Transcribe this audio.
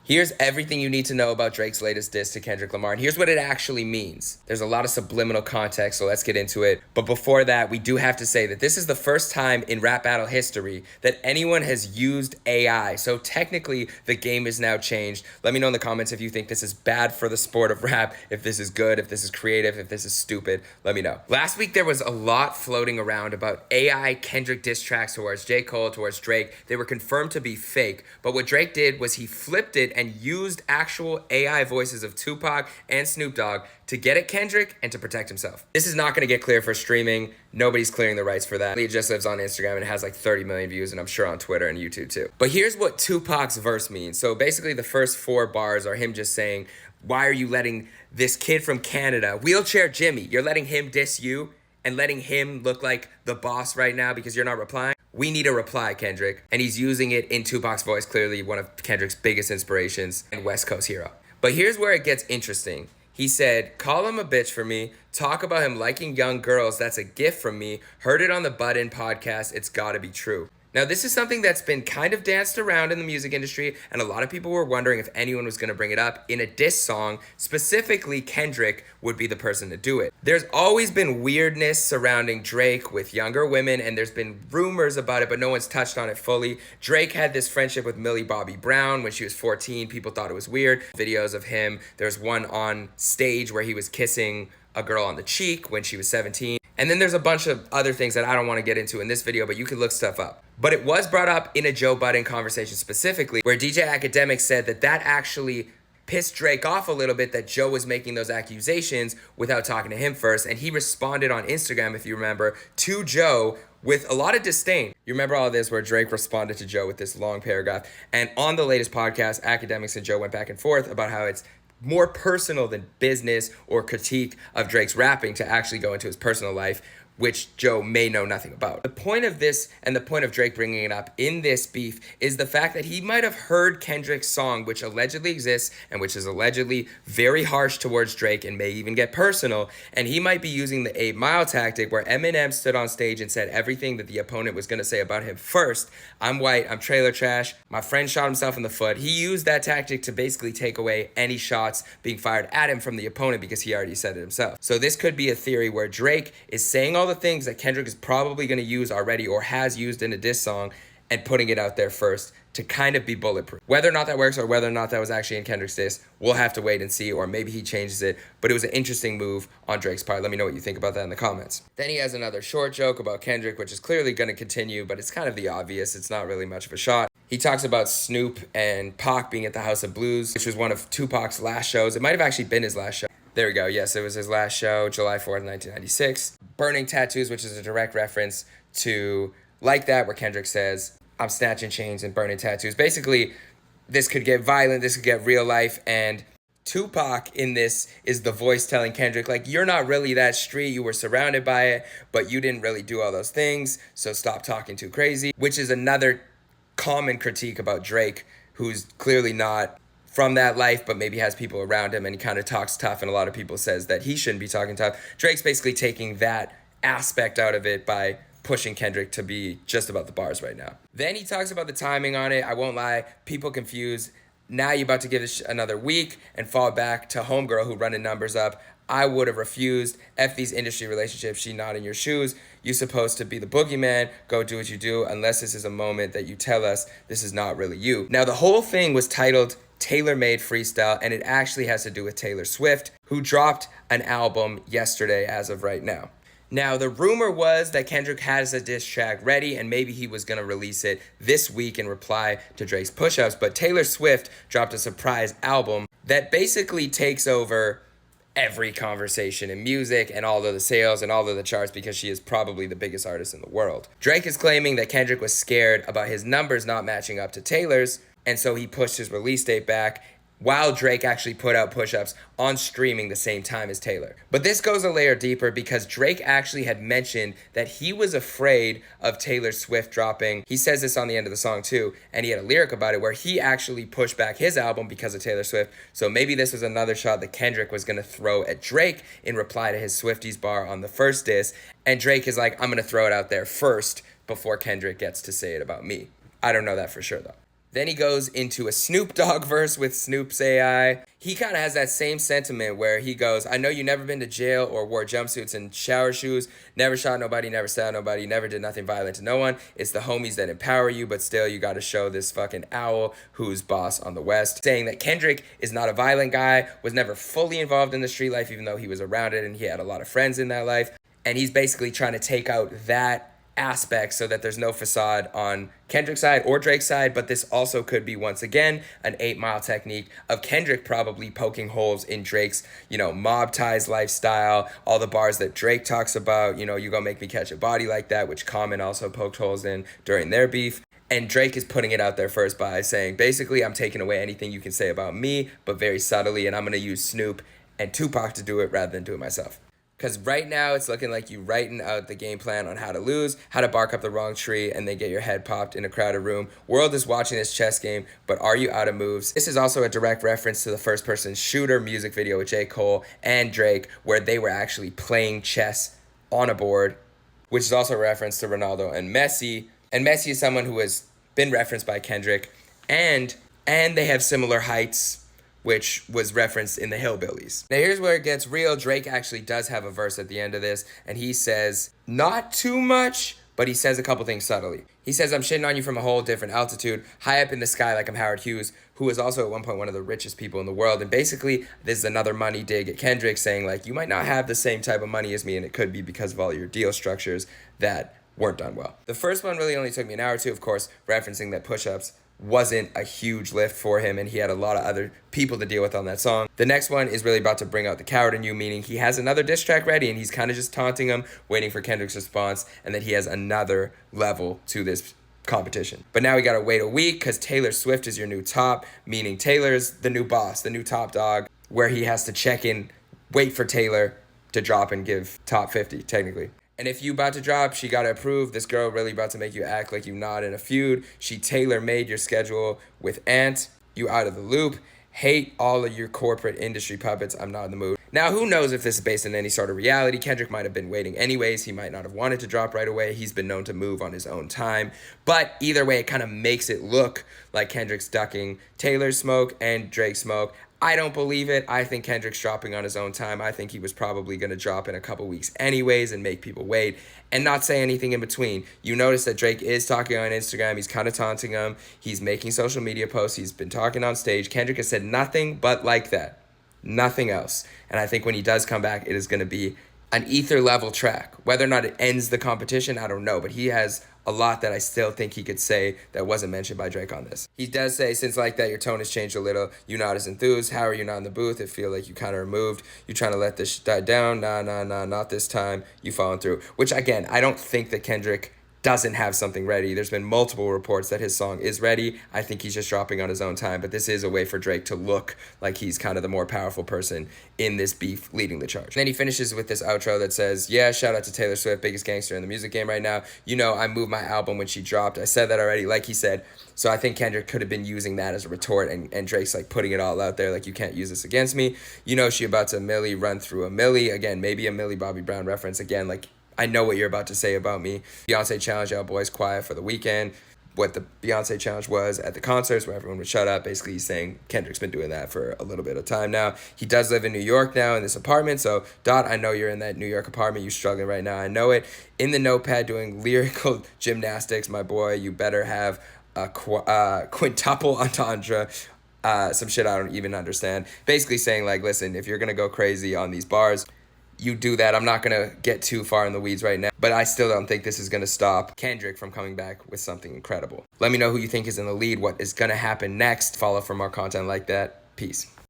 Here's everything you need to know about Drake's latest diss to Kendrick Lamar, and here's what it actually means. There's a lot of subliminal context, so let's get into it. But before that, we do have to say that this is the first time in rap battle history that anyone has used AI. So technically, the game is now changed. Let me know in the comments if you think this is bad for the sport of rap, if this is good, if this is creative, if this is stupid. Let me know. Last week, there was a lot floating around about AI Kendrick diss tracks towards J. Cole, towards Drake. They were confirmed to be fake, but what Drake did was he flipped it and used actual AI voices of Tupac and Snoop Dogg to get at Kendrick and to protect himself. This is not going to get clear for streaming. Nobody's clearing the rights for that. It just lives on Instagram and it has like 30 million views, and I'm sure on Twitter and YouTube too. But here's what Tupac's verse means. So basically the first 4 bars are him just saying, why are you letting this kid from Canada, Wheelchair Jimmy, you're letting him diss you and letting him look like the boss right now because you're not replying? We need a reply, Kendrick. And he's using it in Tupac's voice, clearly one of Kendrick's biggest inspirations and West Coast hero. But here's where it gets interesting. He said, call him a bitch for me, talk about him liking young girls, that's a gift from me, heard it on the Button podcast, it's gotta be true. Now, this is something that's been kind of danced around in the music industry, and a lot of people were wondering if anyone was going to bring it up in a diss song. Specifically, Kendrick would be the person to do it. There's always been weirdness surrounding Drake with younger women, and there's been rumors about it, but no one's touched on it fully. Drake had this friendship with Millie Bobby Brown when she was 14. People thought it was weird. Videos of him. There's one on stage where he was kissing a girl on the cheek when she was 17. And then there's a bunch of other things that I don't want to get into in this video, but you can look stuff up. But it was brought up in a Joe Budden conversation specifically, where DJ Academic said that actually pissed Drake off a little bit, that Joe was making those accusations without talking to him first. And he responded on Instagram, if you remember, to Joe with a lot of disdain. You remember all of this, where Drake responded to Joe with this long paragraph. And on the latest podcast, Academics and Joe went back and forth about how it's more personal than business or critique of Drake's rapping to actually go into his personal life, which Joe may know nothing about. The point of this and the point of Drake bringing it up in this beef is the fact that he might have heard Kendrick's song, which allegedly exists and which is allegedly very harsh towards Drake and may even get personal, and he might be using the 8 Mile tactic where Eminem stood on stage and said everything that the opponent was going to say about him first. I'm white, I'm trailer trash, my friend shot himself in the foot. He used that tactic to basically take away any shots being fired at him from the opponent because he already said it himself. So this could be a theory where Drake is saying all the things that Kendrick is probably going to use already or has used in a diss song and putting it out there first to kind of be bulletproof. Whether or not that works or whether or not that was actually in Kendrick's diss, we'll have to wait and see, or maybe he changes it. But it was an interesting move on Drake's part. Let me know what you think about that in the comments. Then he has another short joke about Kendrick, which is clearly going to continue, but it's kind of the obvious. It's not really much of a shot. He talks about Snoop and Pac being at the House of Blues, which was one of Tupac's last shows. It might have actually been his last show. There we go. Yes, it was his last show, July 4th, 1996. Burning Tattoos, which is a direct reference to Like That, where Kendrick says, I'm snatching chains and burning tattoos. Basically, this could get violent, this could get real life, and Tupac in this is the voice telling Kendrick, like, you're not really that street, you were surrounded by it, but you didn't really do all those things, so stop talking too crazy, which is another common critique about Drake, who's clearly not from that life, but maybe has people around him and he kind of talks tough, and a lot of people says that he shouldn't be talking tough. Drake's basically taking that aspect out of it by pushing Kendrick to be just about the bars right now. Then he talks about the timing on it. I won't lie, people confuse. Now you're about to give this another week and fall back to Homegirl who running numbers up. I would have refused. F these industry relationships, she not in your shoes. You supposed to be the boogeyman, go do what you do, unless this is a moment that you tell us this is not really you. Now the whole thing was titled Tailor-Made Freestyle, and it actually has to do with Taylor Swift, who dropped an album yesterday as of right now. Now, the rumor was that Kendrick has a diss track ready and maybe he was going to release it this week in reply to Drake's push-ups, but Taylor Swift dropped a surprise album that basically takes over every conversation in music and all of the sales and all of the charts because she is probably the biggest artist in the world. Drake is claiming that Kendrick was scared about his numbers not matching up to Taylor's, and so he pushed his release date back, while Drake actually put out push-ups on streaming the same time as Taylor. But this goes a layer deeper because Drake actually had mentioned that he was afraid of Taylor Swift dropping. He says this on the end of the song too, and he had a lyric about it where he actually pushed back his album because of Taylor Swift. So maybe this was another shot that Kendrick was going to throw at Drake in reply to his Swifties bar on the first diss. And Drake is like, I'm going to throw it out there first before Kendrick gets to say it about me. I don't know that for sure though. Then he goes into a Snoop Dogg verse with Snoop's AI. He kind of has that same sentiment where he goes, I know you never been to jail or wore jumpsuits and shower shoes, never shot nobody, never stabbed nobody, never did nothing violent to no one. It's the homies that empower you, but still you gotta show this fucking owl who's boss on the West. Saying that Kendrick is not a violent guy, was never fully involved in the street life, even though he was around it and he had a lot of friends in that life. And he's basically trying to take out that aspect so that there's no facade on Kendrick's side or Drake's side, but this also could be, once again, an 8 Mile technique of Kendrick probably poking holes in Drake's, mob ties lifestyle, all the bars that Drake talks about, you gonna make me catch a body like that, which Common also poked holes in during their beef. And Drake is putting it out there first by saying, basically, I'm taking away anything you can say about me, but very subtly, and I'm gonna use Snoop and Tupac to do it rather than do it myself. Because right now it's looking like you writing out the game plan on how to lose, how to bark up the wrong tree, and then get your head popped in a crowded room. World is watching this chess game, but are you out of moves? This is also a direct reference to the first person shooter music video with J. Cole and Drake, where they were actually playing chess on a board, which is also a reference to Ronaldo and Messi. And Messi is someone who has been referenced by Kendrick, and they have similar heights, which was referenced in the Hillbillies. Now here's where it gets real. Drake actually does have a verse at the end of this, and he says, not too much, but he says a couple things subtly. He says, I'm shitting on you from a whole different altitude, high up in the sky like I'm Howard Hughes, who was also at one point one of the richest people in the world. And basically, this is another money dig at Kendrick saying, like, you might not have the same type of money as me, and it could be because of all your deal structures that weren't done well. The first one really only took me an hour or two, of course, referencing that push-ups wasn't a huge lift for him, and he had a lot of other people to deal with on that song. The next one is really about to bring out the coward in you, meaning he has another diss track ready and he's kind of just taunting him, waiting for Kendrick's response, and then he has another level to this competition. But now we gotta wait a week because Taylor Swift is your new top, meaning Taylor's the new boss, the new top dog, where he has to check in, wait for Taylor to drop and give top 50, technically. And if you about to drop, she gotta approve. This girl really about to make you act like you not in a feud. She tailor-made your schedule with Ant. You out of the loop. Hate all of your corporate industry puppets. I'm not in the mood. Now, who knows if this is based on any sort of reality? Kendrick might have been waiting anyways. He might not have wanted to drop right away. He's been known to move on his own time. But either way, it kind of makes it look like Kendrick's ducking Taylor's smoke and Drake's smoke. I don't believe it. I think Kendrick's dropping on his own time. I think he was probably going to drop in a couple weeks anyways and make people wait and not say anything in between. You notice that Drake is talking on Instagram. He's kind of taunting him. He's making social media posts. He's been talking on stage. Kendrick has said nothing but like that. Nothing else. And I think when he does come back, it is going to be an ether level track. Whether or not it ends the competition, I don't know. But he has a lot that I still think he could say that wasn't mentioned by Drake on this. He does say, since like that, your tone has changed a little. You're not as enthused. How are you not in the booth? It feel like you kind of removed. You trying to let this die down. Nah, not this time. You falling through. Which again, I don't think that Kendrick doesn't have something ready. There's been multiple reports that his song is ready. I think he's just dropping on his own time, but this is a way for Drake to look like he's kind of the more powerful person in this beef leading the charge. And then he finishes with this outro that says, yeah, shout out to Taylor Swift, biggest gangster in the music game right now. I moved my album when she dropped. I said that already, like he said. So I think Kendrick could have been using that as a retort, and Drake's like putting it all out there, like, you can't use this against me. She about to Millie run through a Millie. Again, maybe a Millie Bobby Brown reference. Again, like, I know what you're about to say about me. Beyonce challenge y'all boys quiet for the weekend. What the Beyonce challenge was at the concerts where everyone would shut up. Basically, he's saying Kendrick's been doing that for a little bit of time now. He does live in New York now in this apartment. So, Dot, I know you're in that New York apartment. You're struggling right now. I know it. In the notepad doing lyrical gymnastics, my boy, you better have a quintuple entendre. Some shit I don't even understand. Basically saying, like, listen, if you're going to go crazy on these bars, you do that. I'm not going to get too far in the weeds right now, but I still don't think this is going to stop Kendrick from coming back with something incredible. Let me know who you think is in the lead, what is going to happen next. Follow for more content like that. Peace.